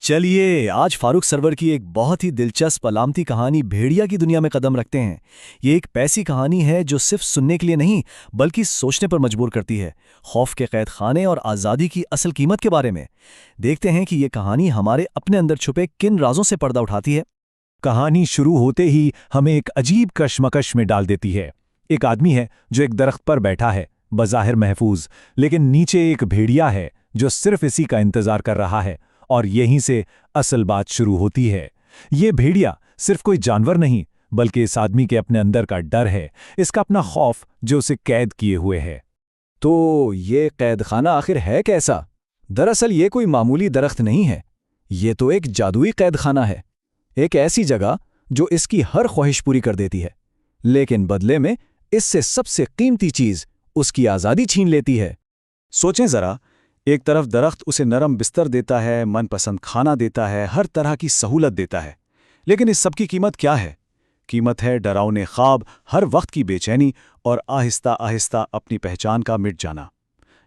چلیے آج فاروق سرور کی ایک بہت ہی دلچسپ علامتی کہانی بھیڑیا کی دنیا میں قدم رکھتے ہیں۔ یہ ایک ایسی کہانی ہے جو صرف سننے کے لیے نہیں بلکہ سوچنے پر مجبور کرتی ہے، خوف کے قید خانے اور آزادی کی اصل قیمت کے بارے میں۔ دیکھتے ہیں کہ یہ کہانی ہمارے اپنے اندر چھپے کن رازوں سے پردہ اٹھاتی ہے۔ کہانی شروع ہوتے ہی ہمیں ایک عجیب کشمکش میں ڈال دیتی ہے۔ ایک آدمی ہے جو ایک درخت پر بیٹھا ہے، بظاہر محفوظ، لیکن نیچے ایک بھیڑیا ہے جو صرف اسی کا انتظار کر رہا ہے، اور یہیں سے اصل بات شروع ہوتی ہے۔ یہ بھیڑیا صرف کوئی جانور نہیں بلکہ اس آدمی کے اپنے اندر کا ڈر ہے، اس کا اپنا خوف جو اسے قید کیے ہوئے ہے۔ تو یہ قید خانہ آخر ہے کیسا؟ دراصل یہ کوئی معمولی درخت نہیں ہے، یہ تو ایک جادوئی قید خانہ ہے، ایک ایسی جگہ جو اس کی ہر خواہش پوری کر دیتی ہے، لیکن بدلے میں اس سے سب سے قیمتی چیز اس کی آزادی چھین لیتی ہے۔ سوچیں ذرا، ایک طرف درخت اسے نرم بستر دیتا ہے، من پسند کھانا دیتا ہے، ہر طرح کی سہولت دیتا ہے، لیکن اس سب کی قیمت کیا ہے؟ قیمت ہے ڈراؤنے خواب، ہر وقت کی بے چینی اور آہستہ آہستہ اپنی پہچان کا مٹ جانا۔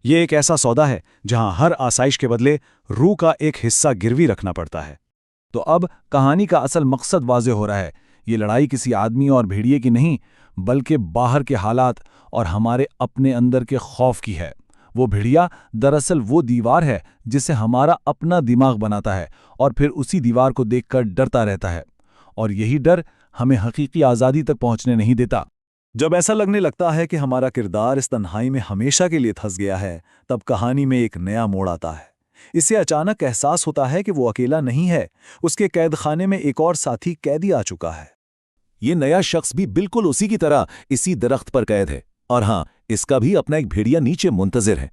یہ ایک ایسا سودا ہے جہاں ہر آسائش کے بدلے روح کا ایک حصہ گروی رکھنا پڑتا ہے۔ تو اب کہانی کا اصل مقصد واضح ہو رہا ہے۔ یہ لڑائی کسی آدمی اور بھیڑیے کی نہیں بلکہ باہر کے حالات اور ہمارے اپنے اندر کے خوف کی ہے۔ وہ بھیڑیا دراصل وہ دیوار ہے جسے ہمارا اپنا دماغ بناتا ہے اور پھر اسی دیوار کو دیکھ کر ڈرتا رہتا ہے، اور یہی ڈر ہمیں حقیقی آزادی تک پہنچنے نہیں دیتا۔ جب ایسا لگنے لگتا ہے کہ ہمارا کردار اس تنہائی میں ہمیشہ کے لیے پھنس گیا ہے، تب کہانی میں ایک نیا موڑ آتا ہے۔ اسے اچانک احساس ہوتا ہے کہ وہ اکیلا نہیں ہے، اس کے قید خانے میں ایک اور ساتھی قیدی آ چکا ہے۔ یہ نیا شخص بھی بالکل اسی کی طرح اسی درخت پر قید ہے، اور ہاں، اس کا بھی اپنا ایک بھیڑیا نیچے منتظر ہے۔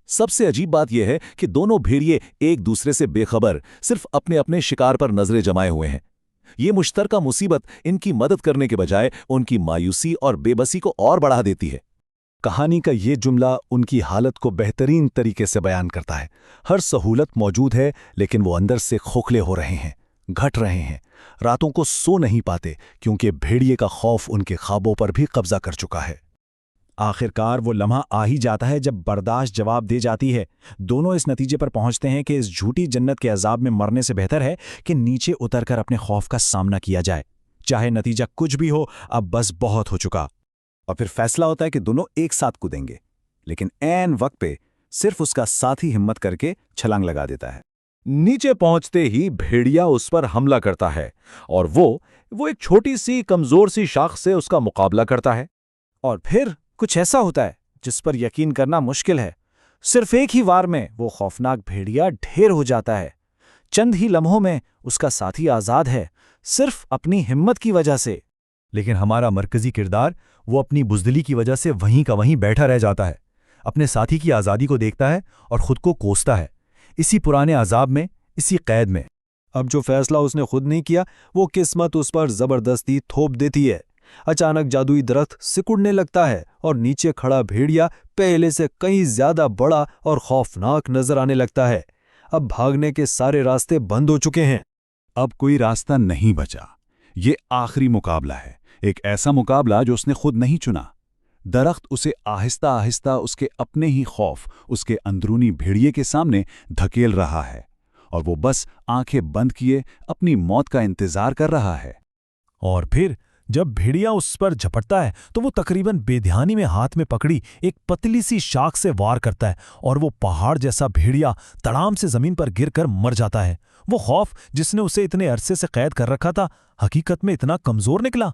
سب سے عجیب بات یہ ہے کہ دونوں بھیڑیے ایک دوسرے سے بے خبر صرف اپنے اپنے شکار پر نظریں جمائے ہوئے ہیں۔ یہ مشترکہ مصیبت ان کی مدد کرنے کے بجائے ان کی مایوسی اور بے بسی کو اور بڑھا دیتی ہے۔ کہانی کا یہ جملہ ان کی حالت کو بہترین طریقے سے بیان کرتا ہے۔ ہر سہولت موجود ہے لیکن وہ اندر سے کھوکھلے ہو رہے ہیں، گھٹ رہے ہیں، راتوں کو سو نہیں پاتے کیونکہ بھیڑیے کا خوف ان کے خوابوں پر بھی قبضہ کر چکا ہے۔ آخرکار وہ لمحہ آ ہی جاتا ہے جب برداشت جواب دے جاتی ہے۔ دونوں اس نتیجے پر پہنچتے ہیں کہ اس جھوٹی جنت کے عذاب میں مرنے سے بہتر ہے کہ نیچے اتر کر اپنے خوف کا سامنا کیا جائے، چاہے نتیجہ کچھ بھی ہو، اب بس بہت ہو چکا۔ اور پھر فیصلہ ہوتا ہے کہ دونوں ایک ساتھ کودیں گے، لیکن عین وقت پہ صرف اس کا ساتھی ہمت کر کے چھلانگ لگا دیتا ہے۔ نیچے پہنچتے ہی بھیڑیا اس پر حملہ کرتا ہے، اور وہ ایک چھوٹی سی کمزور سی شاخ سے اس کا مقابلہ کرتا ہے۔ اور پھر کچھ ایسا ہوتا ہے جس پر یقین کرنا مشکل ہے۔ صرف ایک ہی وار میں وہ خوفناک بھیڑیا ڈھیر ہو جاتا ہے۔ چند ہی لمحوں میں اس کا ساتھی آزاد ہے، صرف اپنی ہمت کی وجہ سے۔ لیکن ہمارا مرکزی کردار وہ اپنی بزدلی کی وجہ سے وہیں کا وہیں بیٹھا رہ جاتا ہے، اپنے ساتھی کی آزادی کو دیکھتا ہے اور خود کو کوستا ہے، اسی پرانے عذاب میں، اسی قید میں۔ اب جو فیصلہ اس نے خود نہیں کیا، وہ قسمت اس پر زبردستی تھوپ دیتی ہے۔ اچانک جادوئی درخت سکڑنے لگتا ہے اور نیچے کھڑا بھیڑیا پہلے سے کہیں زیادہ بڑا اور خوفناک نظر آنے لگتا ہے۔ اب بھاگنے کے سارے راستے بند ہو چکے ہیں۔ اب کوئی راستہ نہیں بچا۔ یہ آخری مقابلہ ہے، ایک ایسا مقابلہ جو اس نے خود نہیں چنا۔ درخت اسے آہستہ آہستہ اس کے اپنے ہی خوف، اس کے اندرونی بھیڑیے کے سامنے دھکیل رہا ہے، اور وہ بس آنکھیں بند کیے اپنی موت کا انتظار کر رہا ہے۔ اور پھر جب بھیڑیا اس پر جھپٹتا ہے تو وہ تقریباً بے دھیانی میں ہاتھ میں پکڑی ایک پتلی سی شاخ سے وار کرتا ہے، اور وہ پہاڑ جیسا بھیڑیا تڑام سے زمین پر گر کر مر جاتا ہے۔ وہ خوف جس نے اسے اتنے عرصے سے قید کر رکھا تھا، حقیقت میں اتنا کمزور نکلا۔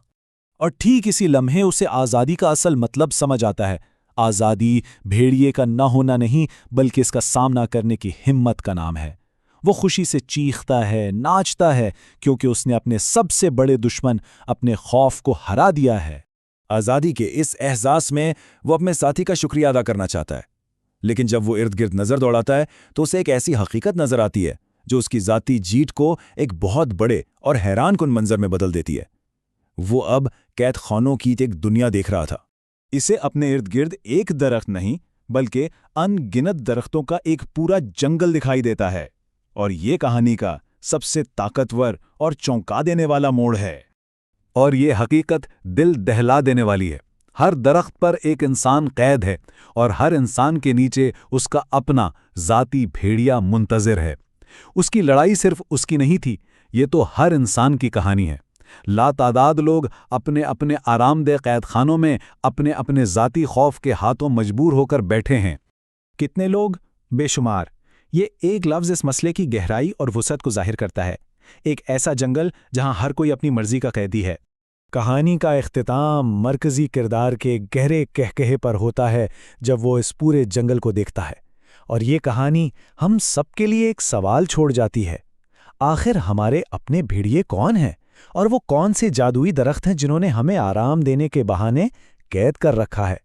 اور ٹھیک اسی لمحے اسے آزادی کا اصل مطلب سمجھ آتا ہے۔ آزادی بھیڑیے کا نہ ہونا نہیں بلکہ اس کا سامنا کرنے کی ہمت کا نام ہے۔ وہ خوشی سے چیختا ہے، ناچتا ہے، کیونکہ اس نے اپنے سب سے بڑے دشمن، اپنے خوف کو ہرا دیا ہے۔ آزادی کے اس احساس میں وہ اپنے ساتھی کا شکریہ ادا کرنا چاہتا ہے، لیکن جب وہ ارد گرد نظر دوڑاتا ہے تو اسے ایک ایسی حقیقت نظر آتی ہے جو اس کی ذاتی جیت کو ایک بہت بڑے اور حیران کن منظر میں بدل دیتی ہے۔ وہ اب قید خانوں کی ایک دنیا دیکھ رہا تھا۔ اسے اپنے ارد گرد ایک درخت نہیں بلکہ ان گنت درختوں کا ایک پورا جنگل دکھائی دیتا ہے، اور یہ کہانی کا سب سے طاقتور اور چونکا دینے والا موڑ ہے۔ اور یہ حقیقت دل دہلا دینے والی ہے۔ ہر درخت پر ایک انسان قید ہے، اور ہر انسان کے نیچے اس کا اپنا ذاتی بھیڑیا منتظر ہے۔ اس کی لڑائی صرف اس کی نہیں تھی، یہ تو ہر انسان کی کہانی ہے۔ لاتعداد لوگ اپنے اپنے آرام دہ قید خانوں میں اپنے اپنے ذاتی خوف کے ہاتھوں مجبور ہو کر بیٹھے ہیں۔ کتنے لوگ؟ بے شمار۔ یہ ایک لفظ اس مسئلے کی گہرائی اور وسعت کو ظاہر کرتا ہے۔ ایک ایسا جنگل جہاں ہر کوئی اپنی مرضی کا قیدی ہے۔ کہانی کا اختتام مرکزی کردار کے گہرے کہکہے پر ہوتا ہے جب وہ اس پورے جنگل کو دیکھتا ہے، اور یہ کہانی ہم سب کے لیے ایک سوال چھوڑ جاتی ہے۔ آخر ہمارے اپنے بھیڑیے کون ہیں، اور وہ کون سے جادوئی درخت ہیں جنہوں نے ہمیں آرام دینے کے بہانے قید کر رکھا ہے؟